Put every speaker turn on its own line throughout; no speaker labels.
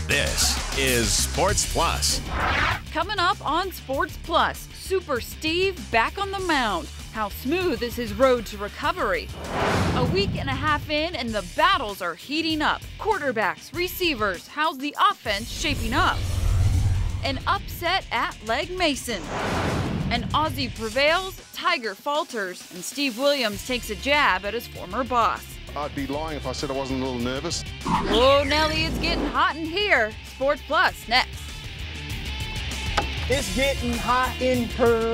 This is Sports Plus.
Coming up on Sports Plus, Super Steve back on the mound. How smooth is his road to recovery? A week and a half in and the battles are heating up. Quarterbacks, receivers, how's the offense shaping up? An upset at Legg Mason. An Aussie prevails, Tiger falters, and Steve Williams takes a jab at his former boss.
I'd be lying if I said I wasn't a little nervous.
Oh, Nelly, it's getting hot in here. Sports Plus next.
It's getting hot in her.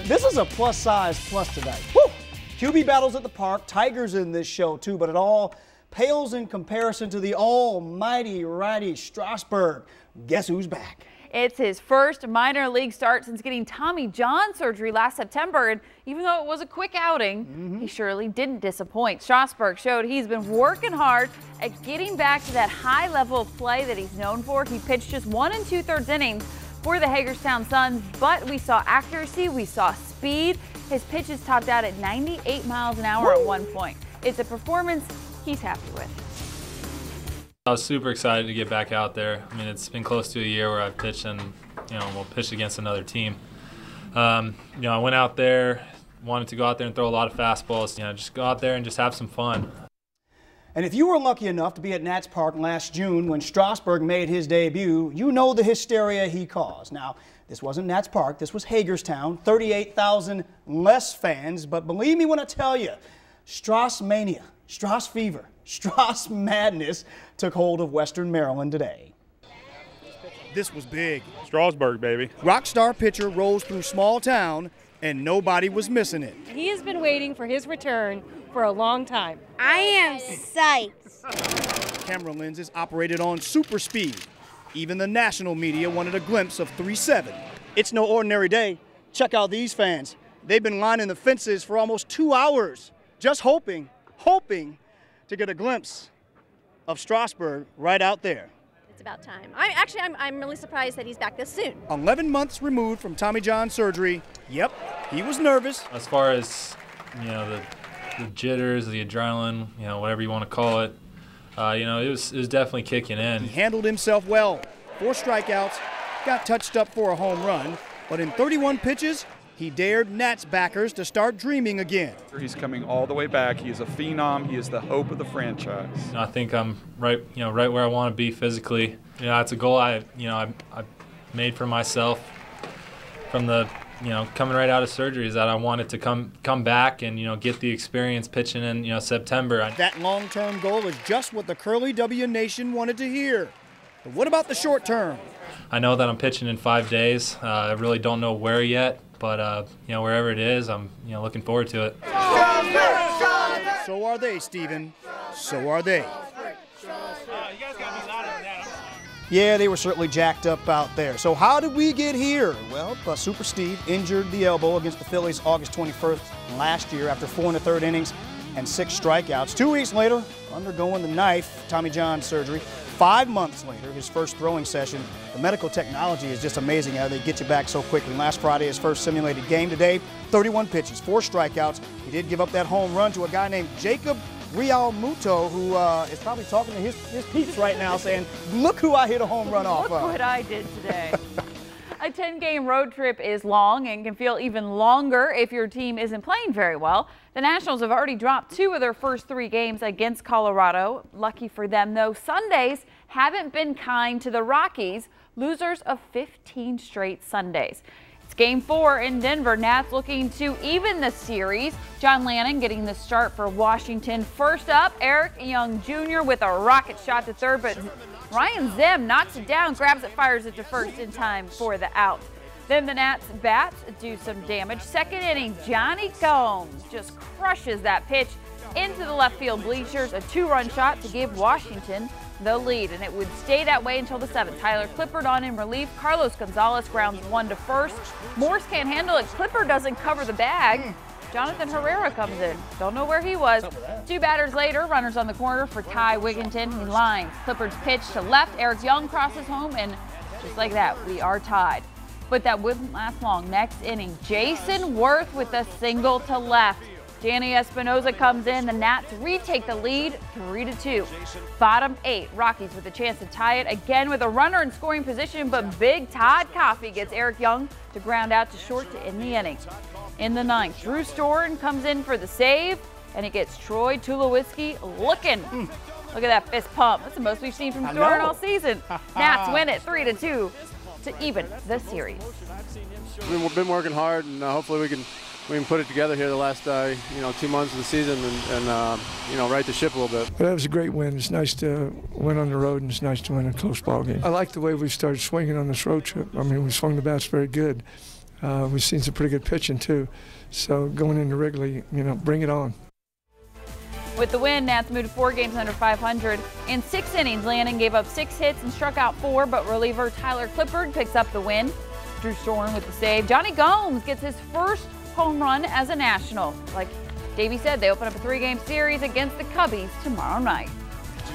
This is a plus size plus tonight. Woo! QB battles at the park. Tigers in this show too, but it all pales in comparison to the almighty righty Strasburg. Guess who's back?
It's his first minor league start since getting Tommy John surgery last September, and even though it was a quick outing, he surely didn't disappoint. Strasburg showed he's been working hard at getting back to that high level of play that he's known for. He pitched just 1 2/3 innings for the Hagerstown Suns, but we saw accuracy, we saw speed. His pitches topped out at 98 miles an hour at one point. It's a performance he's happy with.
I was super excited to get back out there. I mean, it's been close to a year where I've pitched and, pitched against another team. I went out there, wanted to go out there and throw a lot of fastballs. Just go out there and just have some fun.
And if you were lucky enough to be at Nats Park last June when Strasburg made his debut, you know the hysteria he caused. Now, this wasn't Nats Park, this was Hagerstown, 38,000 less fans, but believe me when I tell you, Stras mania, Stras fever, Stras madness took hold of Western Maryland today. This was big.
Strasburg, baby.
Rockstar pitcher rolls through small town, and nobody was missing it.
He has been waiting for his return for a long time.
I am psyched.
Camera lenses operated on super speed. Even the national media wanted a glimpse of 3-7. It's no ordinary day. Check out these fans. They've been lining the fences for almost 2 hours, just hoping to get a glimpse of Strasburg right out there.
It's about time. I'm really surprised that he's back this soon.
11 months removed from Tommy John surgery. Yep, he was nervous.
As far as, the jitters, the adrenaline, whatever you want to call it, it was definitely kicking in.
He handled himself well. 4 strikeouts, got touched up for a home run, but in 31 pitches, he dared Nats backers to start dreaming again.
He's coming all the way back. He is a phenom. He is the hope of the franchise.
I think I'm right where I want to be physically. It's a goal I made for myself from the, coming right out of surgery, is that I wanted to come back and, get the experience pitching in, September.
That long-term goal is just what the Curly W Nation wanted to hear. But what about the short term?
I know that I'm pitching in 5 days. I really don't know where yet. But, wherever it is, I'm, looking forward to it.
So are they, Steven. So are they. Yeah, they were certainly jacked up out there. So how did we get here? Well, Super Steve injured the elbow against the Phillies August 21st last year after 4 1/3 innings and 6 strikeouts. 2 weeks later, undergoing the knife Tommy John surgery. 5 months later, his first throwing session. The medical technology is just amazing how they get you back so quickly. Last Friday, his first simulated game. Today, 31 pitches, 4 strikeouts. He did give up that home run to a guy named Jacob Realmuto, who is probably talking to his peeps right now saying, look who I hit a home run off of.
Look what I did today. A 10-game road trip is long and can feel even longer if your team isn't playing very well. The Nationals have already dropped 2 of their first 3 games against Colorado. Lucky for them, though, Sundays haven't been kind to the Rockies, losers of 15 straight Sundays. It's Game 4 in Denver. Nats looking to even the series. John Lannon getting the start for Washington. First up, Eric Young Jr. with a rocket shot to third, but Ryan Zim knocks it down, grabs it, fires it to first in time for the out. Then the Nats bats do some damage. Second inning, Johnny Combs just crushes that pitch into the left field bleachers. A 2-run shot to give Washington the lead, and it would stay that way until the 7th. Tyler Clippard on in relief. Carlos Gonzalez grounds 1 to first. Morse can't handle it. Clippard doesn't cover the bag. Jonathan Herrera comes in. Don't know where he was. 2 batters later, runners on the corner for Ty Wigginton. He lines Clippard's pitch to left. Eric Young crosses home, and just like that, we are tied. But that wouldn't last long. Next inning, Jason Worth with a single to left. Danny Espinoza comes in. The Nats retake the lead 3-2. Bottom 8, Rockies with a chance to tie it again with a runner in scoring position, but big Todd Coffey gets Eric Young to ground out to short to end the inning. In the 9th, Drew Storen comes in for the save, and it gets Troy Tulowitzki looking. Look at that fist pump. That's the most we've seen from Storen all season. Nats win it 3-2 to even the series.
We've been working hard, and hopefully we can put it together here the last 2 months of the season and right the ship a little bit.
But that was a great win. It's nice to win on the road, and it's nice to win a close ball game. I like the way we started swinging on this road trip. I mean, we swung the bats very good. We've seen some pretty good pitching too. So going into Wrigley, bring it on.
With the win, Nats moved 4 games under 500. In 6 innings, Lanning gave up 6 hits and struck out 4, but reliever Tyler Clippard picks up the win. Drew Storen with the save. Johnny Gomes gets his first home run as a National. Like Davey said, they open up a 3-game series against the Cubbies tomorrow night.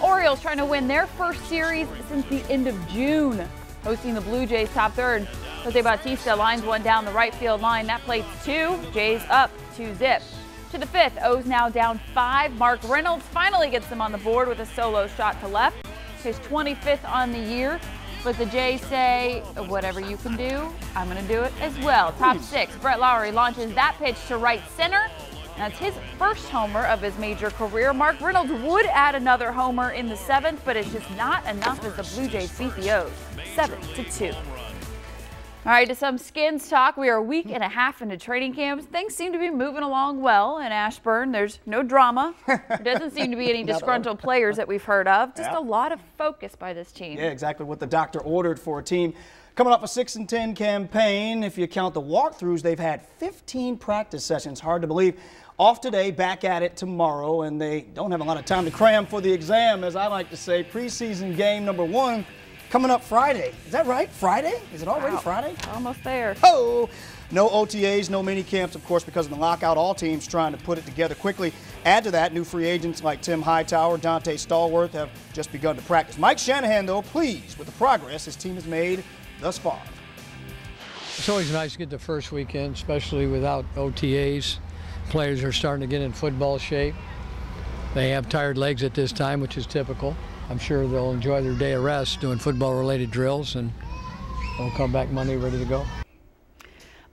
Orioles trying to win their first series since the end of June. Hosting the Blue Jays top third. Jose Bautista lines one down the right field line. That plates 2. Jays up 2-zip. To the 5th, O's now down 5. Mark Reynolds finally gets them on the board with a solo shot to left. His 25th on the year. But the Jays say, whatever you can do, I'm going to do it as well. Top 6, Brett Lowry launches that pitch to right center. That's his first homer of his major career. Mark Reynolds would add another homer in the 7th, but it's just not enough as the Blue Jays beat the O's 7-2. All right, to some Skins talk. We are a week and a half into training camps. Things seem to be moving along well in Ashburn. There's no drama. There doesn't seem to be any disgruntled players that we've heard of. Just a lot of focus by this team.
Yeah, exactly what the doctor ordered for a team. Coming off a 6-10 campaign, if you count the walkthroughs, they've had 15 practice sessions. Hard to believe. Off today, back at it tomorrow, and they don't have a lot of time to cram for the exam, as I like to say. Preseason game number 1. Coming up Friday. Is that right? Friday? Is it already Friday?
Almost there.
Oh! No OTAs, no mini camps, of course, because of the lockout. All teams trying to put it together quickly. Add to that, new free agents like Tim Hightower, Dante Stallworth have just begun to practice. Mike Shanahan, though, pleased with the progress his team has made thus far.
It's always nice to get the first weekend, especially without OTAs. Players are starting to get in football shape. They have tired legs at this time, which is typical. I'm sure they'll enjoy their day of rest doing football-related drills, and they'll come back Monday ready to go.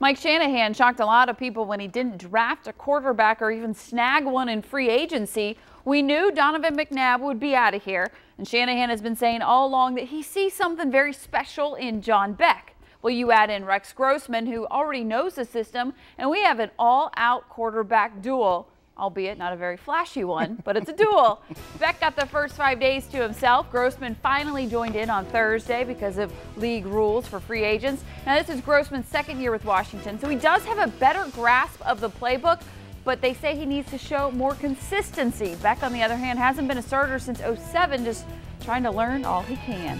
Mike Shanahan shocked a lot of people when he didn't draft a quarterback or even snag one in free agency. We knew Donovan McNabb would be out of here, and Shanahan has been saying all along that he sees something very special in John Beck. Well, you add in Rex Grossman, who already knows the system, and we have an all-out quarterback duel. Albeit not a very flashy one, but it's a duel. Beck got the first 5 days to himself. Grossman finally joined in on Thursday because of league rules for free agents. Now, this is Grossman's 2nd year with Washington, so he does have a better grasp of the playbook, but they say he needs to show more consistency. Beck, on the other hand, hasn't been a starter since '07, just trying to learn all he can.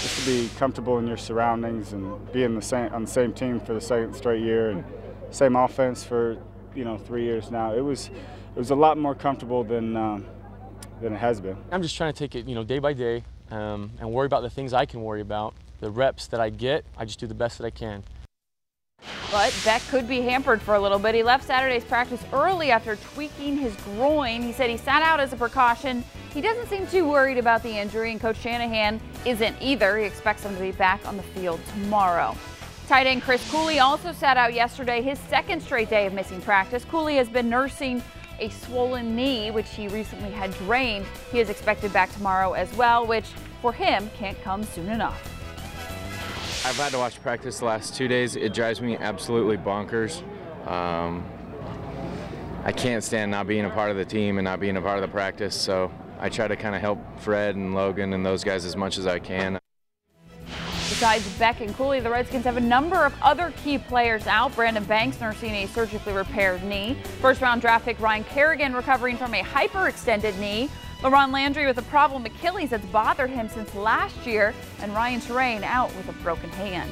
Just to be comfortable in your surroundings and be on the same team for the 2nd straight year and same offense for 3 years now. It was a lot more comfortable than it has been.
I'm just trying to take it, day by day, and worry about the things I can worry about. The reps that I get, I just do the best that I can.
But Beck could be hampered for a little bit. He left Saturday's practice early after tweaking his groin. He said he sat out as a precaution. He doesn't seem too worried about the injury, and Coach Shanahan isn't either. He expects him to be back on the field tomorrow. Tight end Chris Cooley also sat out yesterday, his 2nd straight day of missing practice. Cooley has been nursing a swollen knee, which he recently had drained. He is expected back tomorrow as well, which for him can't come soon enough.
I've had to watch practice the last 2 days. It drives me absolutely bonkers. I can't stand not being a part of the team and not being a part of the practice, so I try to kind of help Fred and Logan and those guys as much as I can.
Besides Beck and Cooley, the Redskins have a number of other key players out. Brandon Banks nursing a surgically repaired knee. First-round draft pick Ryan Kerrigan recovering from a hyperextended knee. LaRon Landry with a problem Achilles that's bothered him since last year. And Ryan Terrain out with a broken hand.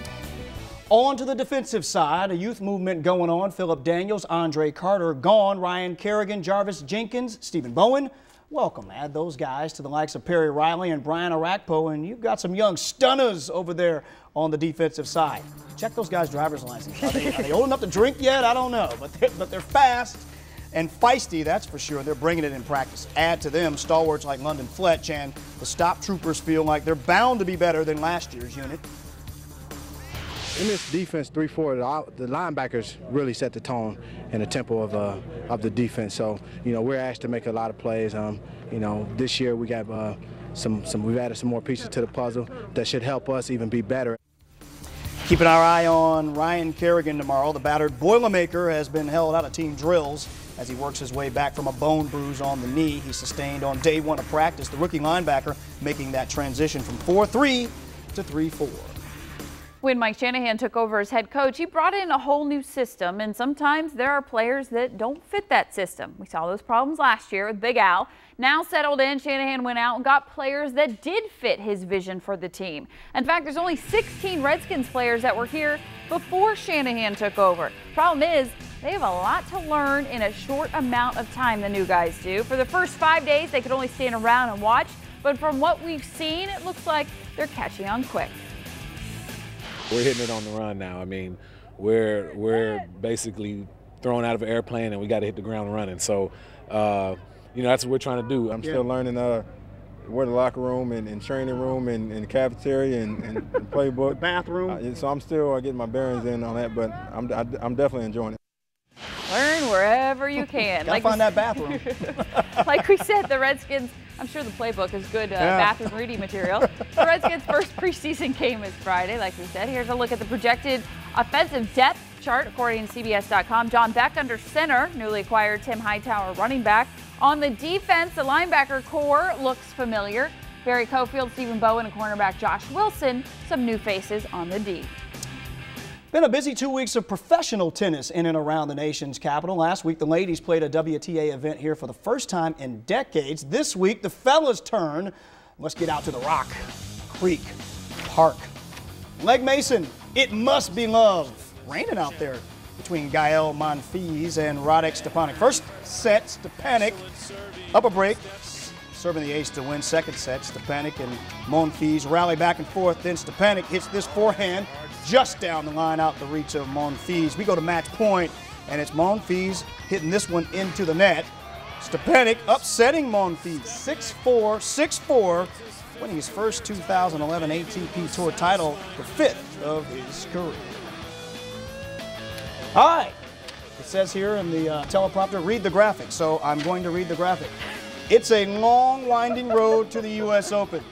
On to the defensive side, a youth movement going on. Phillip Daniels, Andre Carter gone. Ryan Kerrigan, Jarvis Jenkins, Stephen Bowen. Welcome. Add those guys to the likes of Perry Riley and Brian Arakpo, and you've got some young stunners over there on the defensive side. Check those guys' driver's licenses. Are they old enough to drink yet? I don't know, but they're fast and feisty, that's for sure. They're bringing it in practice. Add to them stalwarts like London Fletch, and the Stop Troopers feel like they're bound to be better than last year's unit.
In this defense 3-4, the linebackers really set the tone and the tempo of the defense. So, we're asked to make a lot of plays. This year we got we've added some more pieces to the puzzle that should help us even be better.
Keeping our eye on Ryan Kerrigan tomorrow. The battered Boilermaker has been held out of team drills as he works his way back from a bone bruise on the knee he sustained on day 1 of practice. The rookie linebacker making that transition from 4-3 to 3-4.
When Mike Shanahan took over as head coach, he brought in a whole new system, and sometimes there are players that don't fit that system. We saw those problems last year with Big Al. Now settled in, Shanahan went out and got players that did fit his vision for the team. In fact, there's only 16 Redskins players that were here before Shanahan took over. Problem is, they have a lot to learn in a short amount of time, the new guys do. For the first 5 days, they could only stand around and watch, but from what we've seen, it looks like they're catching on quick.
We're hitting it on the run now. I mean, we're basically thrown out of an airplane and we got to hit the ground running. So, that's what we're trying to do.
I'm still learning where the locker room and training room and the cafeteria and playbook.
The bathroom.
So I'm still getting my bearings in on that, but I'm definitely enjoying it.
Learn wherever you can.
Gotta find that bathroom.
Like we said, the Redskins, I'm sure the playbook is good bathroom reading material. The Redskins' first preseason game is Friday, like we said. Here's a look at the projected offensive depth chart, according to CBS.com. John Beck under center, newly acquired Tim Hightower running back. On the defense, the linebacker core looks familiar. Barry Cofield, Stephen Bowen, and cornerback Josh Wilson, some new faces on the D.
Been a busy 2 weeks of professional tennis in and around the nation's capital. Last week, the ladies played a WTA event here for the first time in decades. This week, the fellas' turn. Let's get out to the Rock Creek Park. Legg Mason, it must be love. Raining out there between Gael Monfils and Radek Stepanek. First set, Stepanek up a break, serving the ace to win. Second set, Stepanek and Monfils rally back and forth. Then Stepanek hits this forehand just down the line out the reach of Monfils. We go to match point, and it's Monfils hitting this one into the net. Stepanek upsetting Monfils 6-4, 6-4, winning his first 2011 ATP Tour title, the 5th of his career. All right, it says here in the teleprompter, read the graphic, so I'm going to read the graphic. It's a long, winding road to the U.S. Open.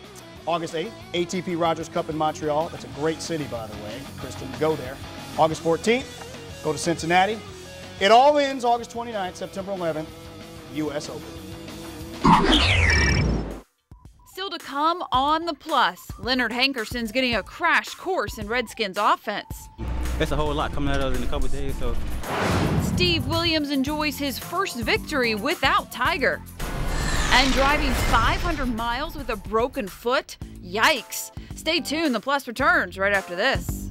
August 8th, ATP Rogers Cup in Montreal. That's a great city, by the way. Kristen, go there. August 14th, go to Cincinnati. It all ends August 29th, September 11th, U.S. Open.
Still to come on the Plus, Leonard Hankerson's getting a crash course in Redskins offense.
That's a whole lot coming at us in a couple of days. So,
Steve Williams enjoys his first victory without Tiger. And driving 500 miles with a broken foot? Yikes. Stay tuned, the Plus returns right after this.